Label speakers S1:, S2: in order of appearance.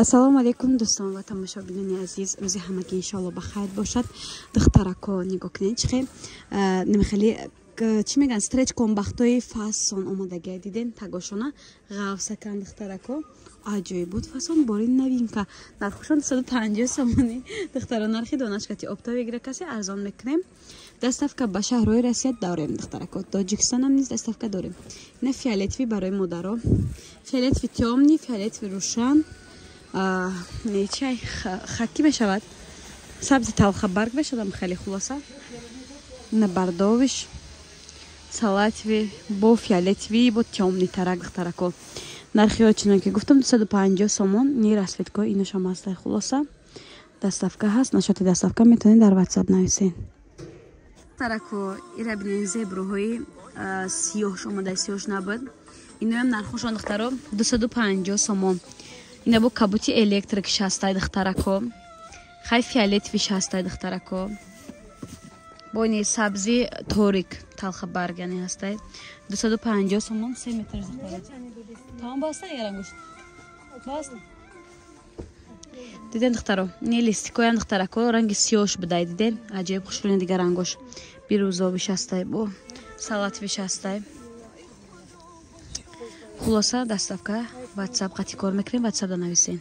S1: ассалому алейкум дӯстон ва тамошобинони азиз, рӯзи ҳамагӣ иншоалло ба хайр бошад. Духтарако нигоҳ кунед чихе намехали чӣ мегӯянд стреч комбахтои фасон омадагия диден тагошона ғавсакан духтарако аҷоиб буд фасон бори новинка нархушон 250 сомони духтаро нархи донашкати оптове гира каси арзон мекунем. Доставка ба шаҳрҳои Россия дорем духтарако. Тоҷикистонам низ доставка дорем. Ина фиолетови барои модаро, фиолетови тёмни, фиолетови рӯшан, чай хакки мешавад, сабзи талхабарг мешавад, хеле хулоса. Ина бардовиш, салатови бо фиолетови бо тёмни тарак духтарако. Нархиҳо чунон ки гуфтам 250 сомон. Ни расветко иношам ҳаст хулоса. Доставка ҳаст. Нашоти доставка метавонед дар WhatsApp нависед. Тарако ира бинен зебруҳои сиёҳш омадаи сиёҳш набуд. Иноам нархушон духтаро 250 сомон. Ина бо кабути электрик 60 духтарако. Хай фиолетови 60 духтарако. Бо ини сабзи торик талхабарг яъне ҳастай 250 сомон 3 метр духтарако. Тамом баста ярангуш. Баста. Диден духтаро, не листикоям духтарако ранги сиёҳш будай диден. Аҷиб хушрӯни дигар рангош. Бирӯзови 60 бо салатови 60. Хулоса доставка WhatsApp қати кор мекунем, WhatsApp да нависен.